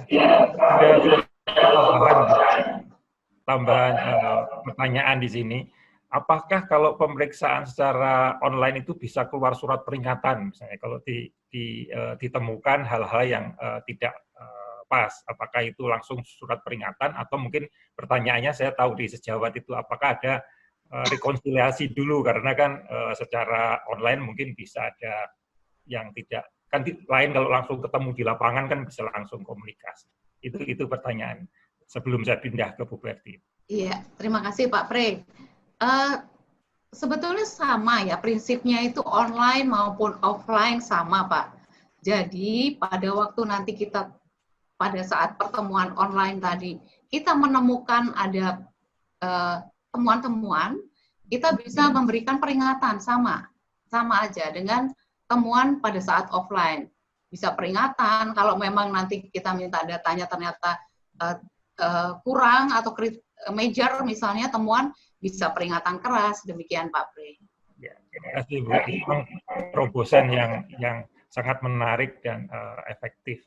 Ya, ada tambahan, tambahan pertanyaan di sini. Apakah kalau pemeriksaan secara online itu bisa keluar surat peringatan, misalnya kalau ditemukan hal-hal yang tidak pas, apakah itu langsung surat peringatan atau mungkin pertanyaannya saya tahu di sejawat itu apakah ada rekonsiliasi dulu karena kan secara online mungkin bisa ada yang tidak kan lain kalau langsung ketemu di lapangan kan bisa langsung komunikasi. Itu pertanyaan sebelum saya pindah ke Bu Berti. Iya, terima kasih Pak Pre. Sebetulnya sama ya, prinsipnya itu online maupun offline sama Pak. Jadi pada waktu nanti kita pada saat pertemuan online tadi kita menemukan ada temuan-temuan, kita bisa memberikan peringatan sama aja dengan temuan pada saat offline. Bisa peringatan kalau memang nanti kita minta datanya ternyata kurang atau major misalnya temuan, bisa peringatan keras, demikian Pak Pre. Ya, terima kasih Bu. Itu terobosan yang sangat menarik dan efektif.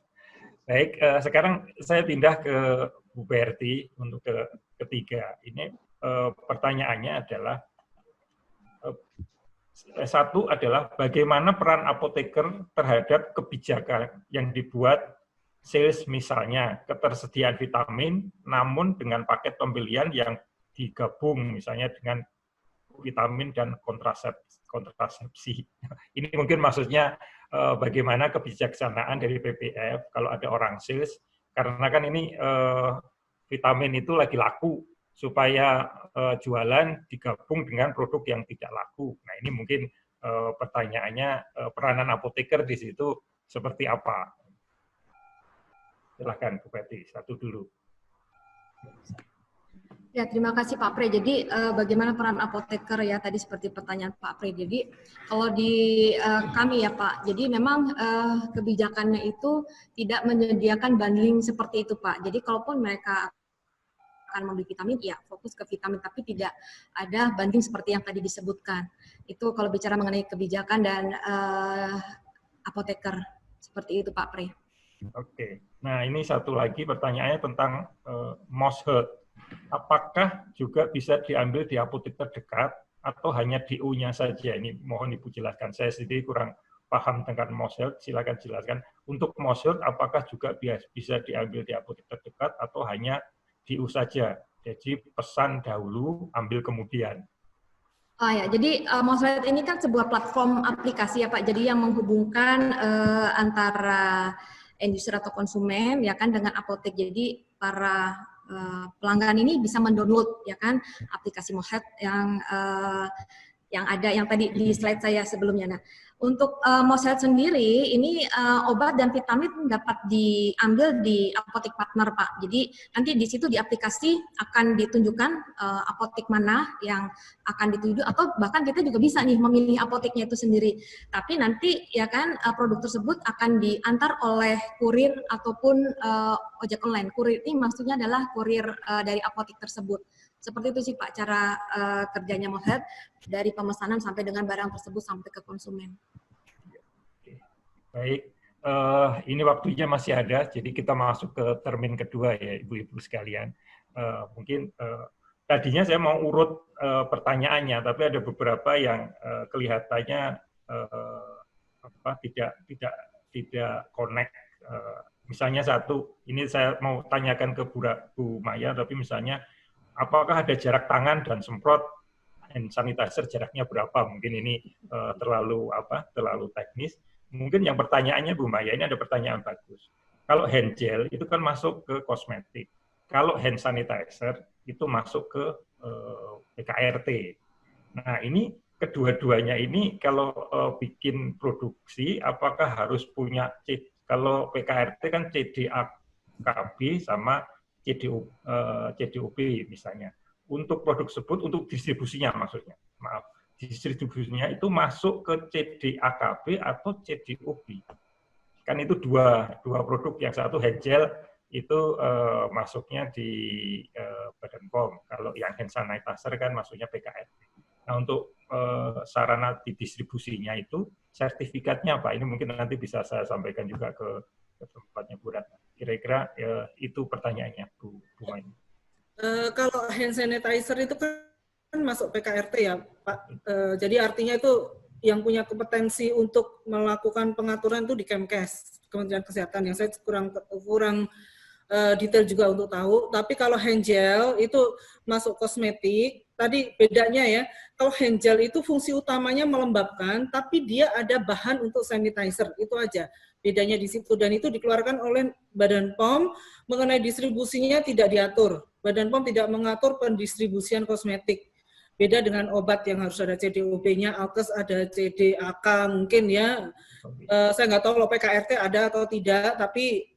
Baik, sekarang saya pindah ke Bu Berti untuk ketiga. Ini pertanyaannya adalah satu adalah bagaimana peran apoteker terhadap kebijakan yang dibuat sales, misalnya ketersediaan vitamin, namun dengan paket pembelian yang digabung misalnya dengan vitamin dan kontrasepsi. Ini mungkin maksudnya bagaimana kebijaksanaan dari PPF kalau ada orang sales, karena kan ini vitamin itu lagi laku, supaya jualan digabung dengan produk yang tidak laku. Nah ini mungkin pertanyaannya peranan apoteker di situ seperti apa? Silahkan Bu Betty, satu dulu. Ya, terima kasih Pak Pre. Jadi bagaimana peran apoteker ya tadi seperti pertanyaan Pak Pre. Jadi kalau di kami ya Pak, jadi memang kebijakannya itu tidak menyediakan bundling seperti itu Pak. Jadi kalaupun mereka akan membeli vitamin, ya fokus ke vitamin, tapi tidak ada banding seperti yang tadi disebutkan. Itu kalau bicara mengenai kebijakan dan apoteker seperti itu Pak Pre. Oke, nah ini satu lagi pertanyaannya tentang most heard. Apakah juga bisa diambil di apotek terdekat atau hanya DO-nya saja? Ini mohon Ibu jelaskan. Saya sendiri kurang paham tentang most heard. Silakan jelaskan. Untuk most heard, apakah juga bisa diambil di apotek terdekat atau hanya DO saja? Jadi pesan dahulu, ambil kemudian. Ya, jadi Moslet ini kan sebuah platform aplikasi ya Pak. Jadi yang menghubungkan antara end user atau konsumen ya kan dengan apotek. Jadi para pelanggan ini bisa mendownload ya kan aplikasi Moslet yang ada yang tadi di slide saya sebelumnya. Nah, untuk Moslet sendiri ini obat dan vitamin dapat diambil di apotek partner Pak. Jadi nanti di situ di aplikasi akan ditunjukkan apotek mana yang akan dituju atau bahkan kita juga bisa nih memilih apoteknya itu sendiri. Tapi nanti ya kan produk tersebut akan diantar oleh kurir ataupun ojek online. Kurir ini maksudnya adalah kurir dari apotek tersebut. Seperti itu sih Pak cara kerjanya Moslet dari pemesanan sampai dengan barang tersebut sampai ke konsumen. Baik, ini waktunya masih ada, jadi kita masuk ke termin kedua ya Ibu-Ibu sekalian. Mungkin tadinya saya mau urut pertanyaannya, tapi ada beberapa yang kelihatannya tidak connect. Misalnya satu, ini saya mau tanyakan ke Bu Maya, tapi misalnya apakah ada jarak tangan dan semprot hand sanitizer jaraknya berapa? Mungkin ini terlalu teknis. Mungkin yang pertanyaannya Bu Maya, ini ada pertanyaan bagus. Kalau hand gel itu kan masuk ke kosmetik. Kalau hand sanitizer itu masuk ke PKRT. Nah ini kedua-duanya ini kalau bikin produksi apakah harus punya kalau PKRT kan CDAKB sama CDOB misalnya. Untuk produk tersebut, untuk distribusinya maksudnya, maaf, distribusinya itu masuk ke CDAKB atau CDOB. Kan itu dua produk, yang satu hand gel itu masuknya di Badan POM, kalau yang hand sanitizer kan masuknya PKRT. Nah untuk sarana didistribusinya itu sertifikatnya apa? Ini mungkin nanti bisa saya sampaikan juga ke ke tempatnya Bu Ratna. Kira-kira itu pertanyaannya Bu Maya. Kalau hand sanitizer itu kan masuk PKRT ya Pak. Jadi artinya itu yang punya kompetensi untuk melakukan pengaturan itu di Kemkes, Kementerian Kesehatan, yang saya kurang detail juga untuk tahu. Tapi kalau hand gel itu masuk kosmetik, tadi bedanya ya, kalau hand gel itu fungsi utamanya melembabkan, tapi dia ada bahan untuk sanitizer, itu aja bedanya di situ. Dan itu dikeluarkan oleh Badan POM, mengenai distribusinya tidak diatur. Badan POM tidak mengatur pendistribusian kosmetik. Beda dengan obat yang harus ada CDOB-nya, alkes ada CDAK mungkin ya. Saya nggak tahu kalau PKRT ada atau tidak, tapi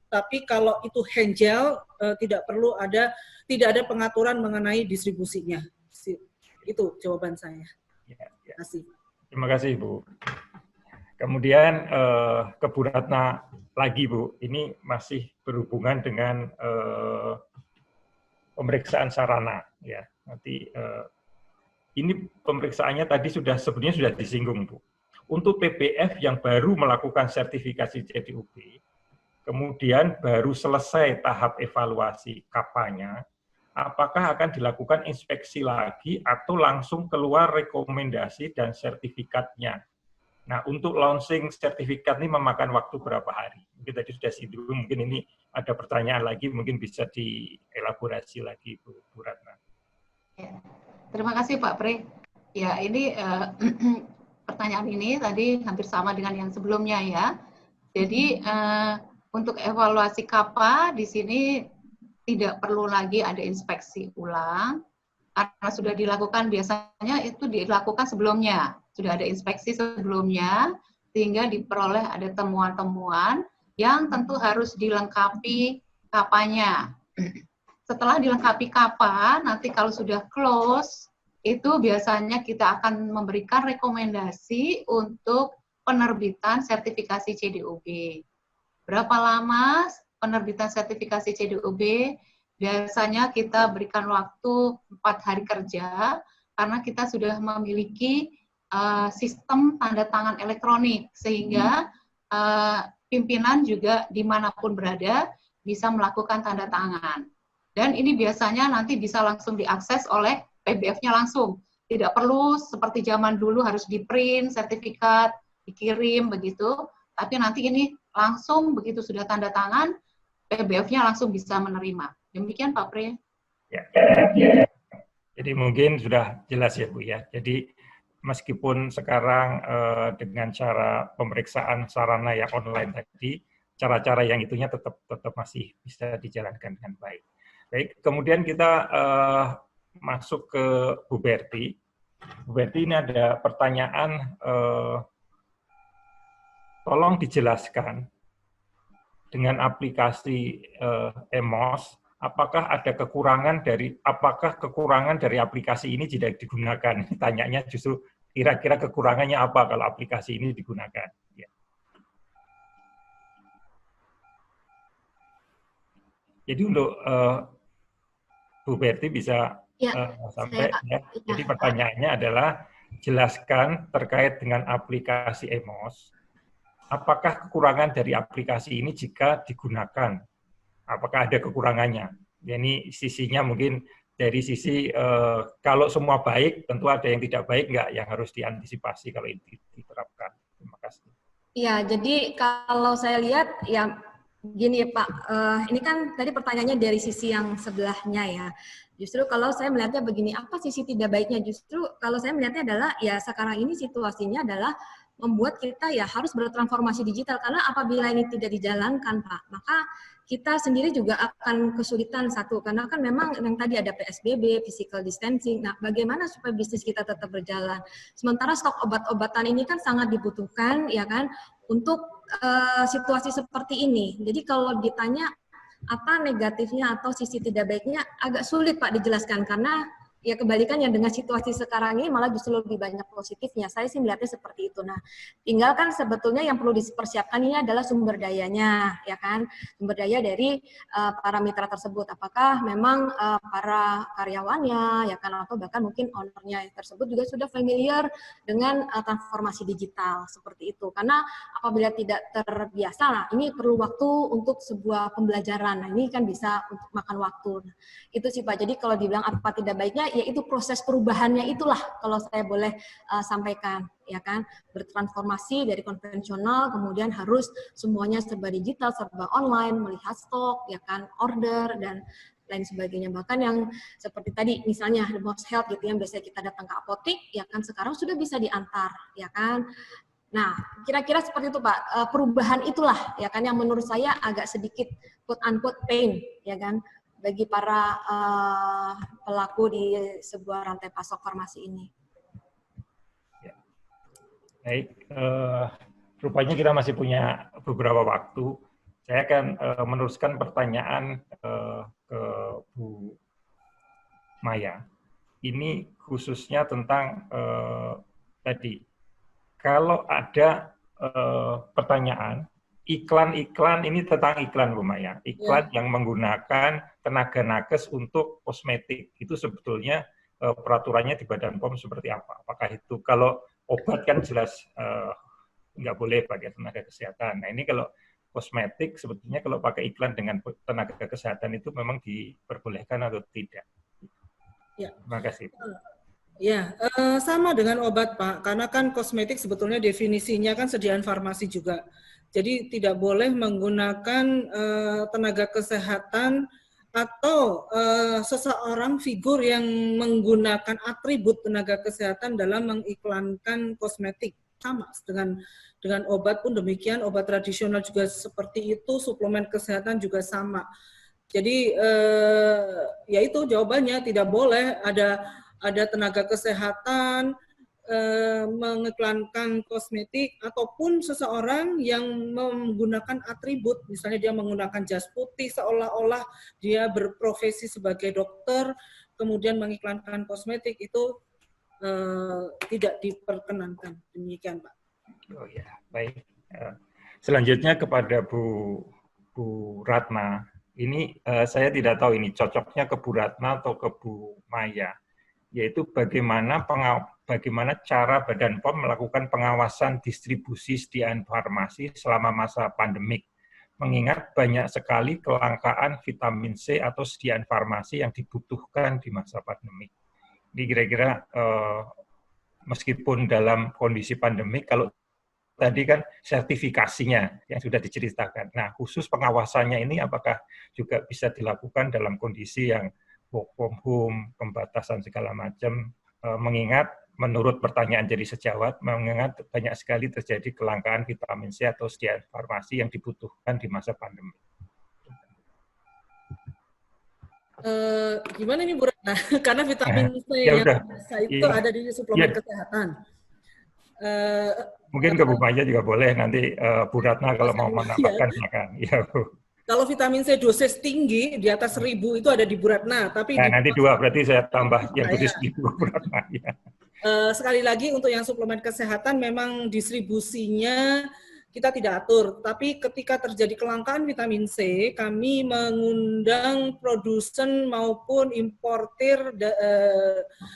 kalau itu hand gel tidak ada pengaturan mengenai distribusinya. Itu jawaban saya. Terima kasih. Terima kasih Bu. Kemudian ke Bu Ratna lagi Bu, ini masih berhubungan dengan pemeriksaan sarana ya. Nanti ini pemeriksaannya tadi sebenarnya sudah disinggung Bu. Untuk PBF yang baru melakukan sertifikasi CDUB, kemudian baru selesai tahap evaluasi kapanya, apakah akan dilakukan inspeksi lagi atau langsung keluar rekomendasi dan sertifikatnya? Nah, untuk launching sertifikat ini memakan waktu berapa hari? Mungkin tadi sudah singgung, mungkin ini ada pertanyaan lagi, mungkin bisa dielaborasi lagi Bu Ratna. Ya. Terima kasih Pak Pre. Ya, ini pertanyaan ini tadi hampir sama dengan yang sebelumnya ya. Jadi untuk evaluasi KAPA di sini tidak perlu lagi ada inspeksi ulang karena sudah dilakukan, biasanya itu dilakukan sebelumnya. Sudah ada inspeksi sebelumnya sehingga diperoleh ada temuan-temuan yang tentu harus dilengkapi KAPA-nya. Setelah dilengkapi KAPA, nanti kalau sudah close, itu biasanya kita akan memberikan rekomendasi untuk penerbitan sertifikasi CDUB. Berapa lama penerbitan sertifikasi CDUB? Biasanya kita berikan waktu 4 hari kerja, karena kita sudah memiliki sistem tanda tangan elektronik, sehingga pimpinan juga dimanapun berada bisa melakukan tanda tangan. Dan ini biasanya nanti bisa langsung diakses oleh PBF-nya langsung. Tidak perlu seperti zaman dulu harus di-print, sertifikat, dikirim, begitu. Tapi nanti ini langsung begitu sudah tanda tangan, PBF-nya langsung bisa menerima. Demikian Pak Pre. Ya. Jadi mungkin sudah jelas ya Bu ya. Jadi meskipun sekarang dengan cara pemeriksaan sarana yang online tadi, cara-cara yang itunya tetap masih bisa dijalankan dengan baik. Baik, kemudian kita masuk ke Bu Berti. Bu Berti, ini ada pertanyaan, tolong dijelaskan dengan aplikasi EMOS, apakah kekurangan dari aplikasi ini tidak digunakan? Tanyanya justru kira-kira kekurangannya apa kalau aplikasi ini digunakan? Ya. Jadi untuk Bu Berti bisa sampai ya. Jadi pertanyaannya adalah jelaskan terkait dengan aplikasi EMOS. Apakah kekurangan dari aplikasi ini jika digunakan? Apakah ada kekurangannya? Ya, ini sisinya mungkin dari sisi kalau semua baik, tentu ada yang tidak baik nggak yang harus diantisipasi kalau ini diterapkan. Terima kasih. Ya, jadi kalau saya lihat ya gini Pak, ini kan tadi pertanyaannya dari sisi yang sebelahnya ya. Justru kalau saya melihatnya begini, apa sisi tidak baiknya? Justru kalau saya melihatnya adalah ya sekarang ini situasinya adalah membuat kita ya harus bertransformasi digital, karena apabila ini tidak dijalankan Pak, maka kita sendiri juga akan kesulitan satu, karena kan memang yang tadi ada PSBB, physical distancing. Nah, bagaimana supaya bisnis kita tetap berjalan? Sementara stok obat-obatan ini kan sangat dibutuhkan ya kan untuk situasi seperti ini. Jadi kalau ditanya apa negatifnya atau sisi tidak baiknya agak sulit Pak dijelaskan, karena ya kebalikannya dengan situasi sekarang ini malah justru lebih banyak positifnya. Saya sih melihatnya seperti itu. Nah, tinggal kan sebetulnya yang perlu dipersiapkan ini adalah sumber dayanya, ya kan? Sumber daya dari para mitra tersebut. Apakah memang para karyawannya, ya kan, atau bahkan mungkin ownernya tersebut juga sudah familiar dengan transformasi digital seperti itu. Karena apabila tidak terbiasa, nah ini perlu waktu untuk sebuah pembelajaran. Nah, ini kan bisa untuk makan waktu. Nah, itu sih Pak. Jadi kalau dibilang apa tidak baiknya, yaitu proses perubahannya itulah kalau saya boleh sampaikan, ya kan, bertransformasi dari konvensional kemudian harus semuanya serba digital, serba online, melihat stok, ya kan, order dan lain sebagainya. Bahkan yang seperti tadi misalnya The Most Health gitu yang biasanya kita datang ke apotik, ya kan, sekarang sudah bisa diantar, ya kan. Nah, kira-kira seperti itu Pak. Perubahan itulah, ya kan, yang menurut saya agak sedikit quote unquote pain, ya kan, bagi para pelaku di sebuah rantai pasok farmasi ini. Ya. Baik, rupanya kita masih punya beberapa waktu. Saya akan meneruskan pertanyaan ke Bu Maya. Ini khususnya tentang tadi, kalau ada pertanyaan, iklan-iklan ini tentang iklan Bu Maya, iklan yang menggunakan tenaga nakes untuk kosmetik, itu sebetulnya peraturannya di Badan POM seperti apa? Apakah itu kalau obat kan jelas nggak boleh pakai tenaga kesehatan. Nah ini kalau kosmetik sebetulnya kalau pakai iklan dengan tenaga kesehatan itu memang diperbolehkan atau tidak? Ya. Terima kasih. Ya, sama dengan obat Pak, karena kan kosmetik sebetulnya definisinya kan sediaan farmasi juga. Jadi tidak boleh menggunakan tenaga kesehatan atau seseorang figur yang menggunakan atribut tenaga kesehatan dalam mengiklankan kosmetik. Sama dengan obat pun demikian, obat tradisional juga seperti itu, suplemen kesehatan juga sama. Jadi ya itu jawabannya, tidak boleh ada tenaga kesehatan mengiklankan kosmetik ataupun seseorang yang menggunakan atribut, misalnya dia menggunakan jas putih seolah-olah dia berprofesi sebagai dokter, kemudian mengiklankan kosmetik, itu tidak diperkenankan. Demikian Pak. Oh ya, baik. Selanjutnya kepada Bu Ratna. Ini saya tidak tahu ini cocoknya ke Bu Ratna atau ke Bu Maya, yaitu bagaimana cara Badan POM melakukan pengawasan distribusi sediaan farmasi selama masa pandemik, mengingat banyak sekali kelangkaan vitamin C atau sediaan farmasi yang dibutuhkan di masa pandemik. Ini kira-kira meskipun dalam kondisi pandemik, kalau tadi kan sertifikasinya yang sudah diceritakan. Nah, khusus pengawasannya ini apakah juga bisa dilakukan dalam kondisi yang work from home, pembatasan segala macam, mengingat menurut pertanyaan jadi sejawat, mengingat banyak sekali terjadi kelangkaan vitamin C atau sediaan farmasi yang dibutuhkan di masa pandemi. Gimana nih Bu Ratna? Karena vitamin C yang biasa itu ada di suplemen kesehatan. Mungkin ke Bu Maya juga boleh, nanti Bu Ratna kalau mau menambahkan silakan. Ya, Bu. Kalau vitamin C dosis tinggi di atas 1000 itu ada di Bu Ratna, tapi nanti dua, berarti saya tambah yang dosis tinggi Bu Ratna. Ya. Sekali lagi untuk yang suplemen kesehatan memang distribusinya kita tidak atur, tapi ketika terjadi kelangkaan vitamin C, kami mengundang produsen maupun importir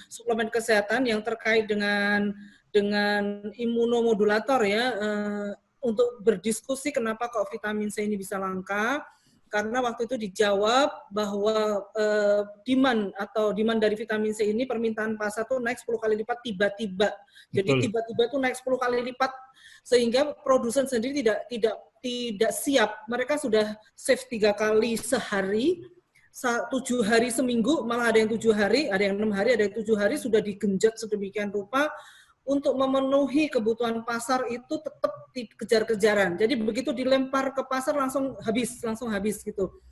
suplemen kesehatan yang terkait dengan imunomodulator ya, untuk berdiskusi kenapa kok vitamin C ini bisa langka. Karena waktu itu dijawab bahwa demand dari vitamin C ini, permintaan pasar tuh naik 10 kali lipat tiba-tiba. Jadi tiba-tiba tuh naik 10 kali lipat, sehingga produsen sendiri tidak siap. Mereka sudah save 3 kali sehari, 7 hari seminggu, malah ada yang 7 hari, ada yang 6 hari, ada yang 7 hari, sudah digenjot sedemikian rupa untuk memenuhi kebutuhan pasar itu tetap kejar-kejaran. Jadi begitu dilempar ke pasar langsung habis gitu.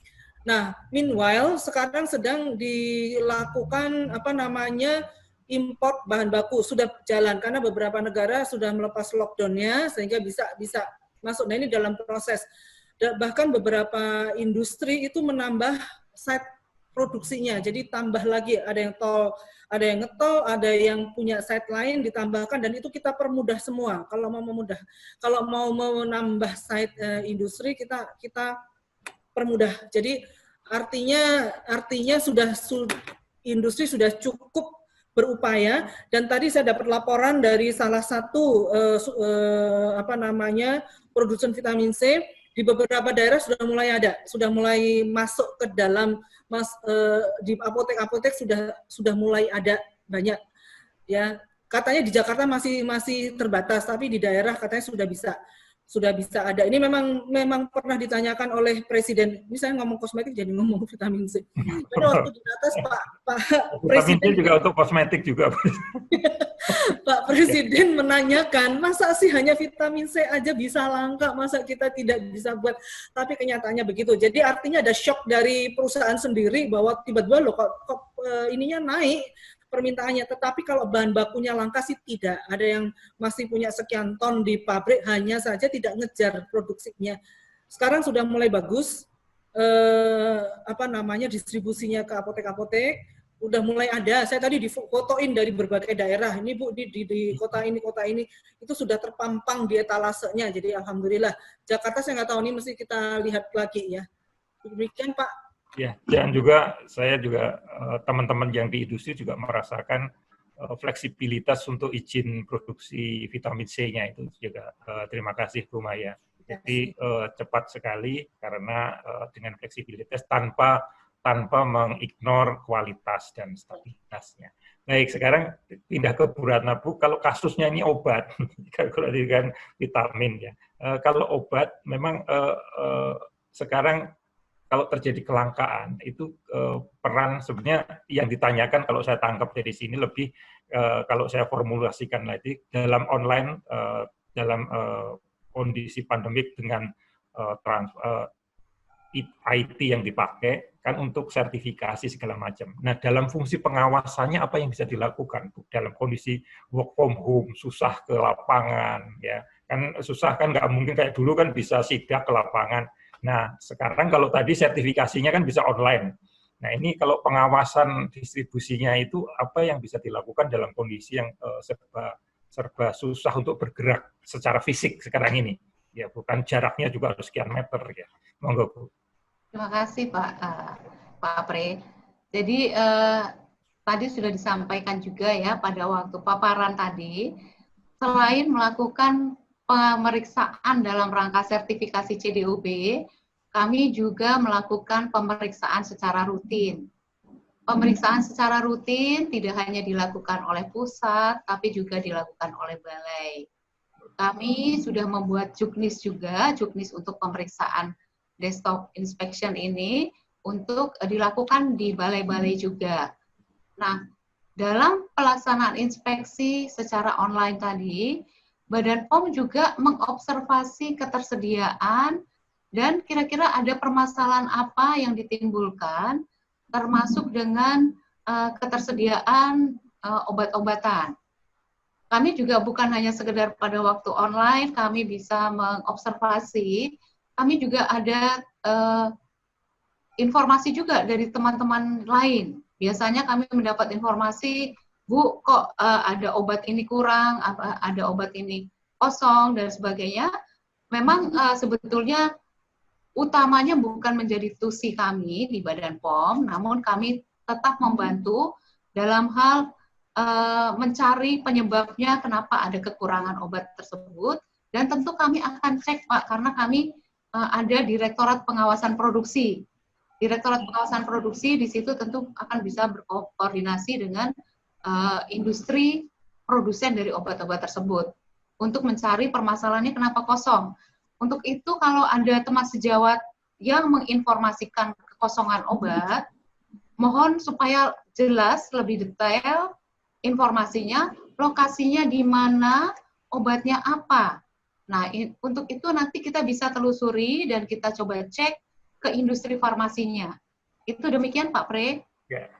Nah, meanwhile sekarang sedang dilakukan import bahan baku, sudah jalan karena beberapa negara sudah melepas lockdown-nya sehingga bisa masuk. Nah, ini dalam proses. Bahkan beberapa industri itu menambah site produksinya. Jadi tambah lagi, ada yang tol, ada yang ngetol, ada yang punya site lain ditambahkan, dan itu kita permudah semua. Kalau mau menambah site industri, kita permudah. Jadi artinya industri sudah cukup berupaya, dan tadi saya dapat laporan dari salah satu produsen vitamin C di beberapa daerah sudah mulai masuk ke dalam di apotek sudah mulai ada banyak, ya. Katanya di Jakarta masih terbatas, tapi di daerah katanya sudah bisa ada. Ini memang pernah ditanyakan oleh Presiden. Ini saya ngomong kosmetik jadi ngomong vitamin C. Pada waktu di atas Pak Presiden. Vitamin C juga untuk kosmetik juga. Pak Presiden menanyakan, masa sih hanya vitamin C aja bisa langka, masa kita tidak bisa buat? Tapi kenyataannya begitu. Jadi artinya ada shock dari perusahaan sendiri bahwa tiba-tiba loh kok ininya naik permintaannya, tetapi kalau bahan bakunya langka sih tidak. Ada yang masih punya sekian ton di pabrik, hanya saja tidak ngejar produksinya. Sekarang sudah mulai bagus, distribusinya ke apotek-apotek, udah mulai ada. Saya tadi difotoin dari berbagai daerah. Ini Bu, di kota ini, itu sudah terpampang di etalasenya. Jadi alhamdulillah. Jakarta saya nggak tahu, ini mesti kita lihat lagi ya. Demikian Pak. Ya, dan juga saya juga teman-teman yang di industri juga merasakan fleksibilitas untuk izin produksi vitamin C-nya itu juga. Terima kasih Bu Maya. Jadi cepat sekali karena dengan fleksibilitas tanpa mengignore kualitas dan stabilitasnya. Baik, sekarang pindah ke Bu Ratna Bu. Kalau kasusnya ini obat, kalau tadi kan vitamin ya. Kalau obat memang sekarang kalau terjadi kelangkaan itu peran sebenarnya yang ditanyakan kalau saya tangkap dari sini lebih kalau saya formulasikan lagi dalam online dalam kondisi pandemik dengan IT yang dipakai kan untuk sertifikasi segala macam. Nah, dalam fungsi pengawasannya apa yang bisa dilakukan dalam kondisi work from home, susah ke lapangan ya. Kan susah kan, nggak mungkin kayak dulu kan bisa sidak ke lapangan. Nah, sekarang kalau tadi sertifikasinya kan bisa online. Nah, ini kalau pengawasan distribusinya itu apa yang bisa dilakukan dalam kondisi yang serba susah untuk bergerak secara fisik sekarang ini. Ya, bukan jaraknya juga harus sekian meter ya. Monggo, Bu. Terima kasih Pak Pre. Jadi tadi sudah disampaikan juga ya pada waktu paparan tadi, selain melakukan pemeriksaan dalam rangka sertifikasi CDOB, kami juga melakukan pemeriksaan secara rutin. Pemeriksaan secara rutin tidak hanya dilakukan oleh pusat, tapi juga dilakukan oleh balai. Kami sudah membuat juknis juga, juknis untuk pemeriksaan desktop inspection ini untuk dilakukan di balai-balai juga. Nah, dalam pelaksanaan inspeksi secara online tadi, Badan POM juga mengobservasi ketersediaan dan kira-kira ada permasalahan apa yang ditimbulkan, termasuk dengan ketersediaan obat-obatan. Kami juga bukan hanya sekedar pada waktu online, kami bisa mengobservasi, kami juga ada informasi juga dari teman-teman lain. Biasanya kami mendapat informasi, Bu, kok ada obat ini kurang, ada obat ini kosong, dan sebagainya. Memang sebetulnya utamanya bukan menjadi tusi kami di Badan POM, namun kami tetap membantu dalam hal mencari penyebabnya kenapa ada kekurangan obat tersebut, dan tentu kami akan cek, Pak, karena kami ada Direktorat Pengawasan Produksi. Direktorat Pengawasan Produksi di situ tentu akan bisa berkoordinasi dengan industri produsen dari obat-obat tersebut untuk mencari permasalahannya kenapa kosong. Untuk itu kalau ada teman sejawat yang menginformasikan kekosongan obat, mohon supaya jelas, lebih detail informasinya, lokasinya di mana, obatnya apa. Nah, untuk itu nanti kita bisa telusuri dan kita coba cek ke industri farmasinya. Itu demikian Pak Pre. Ya.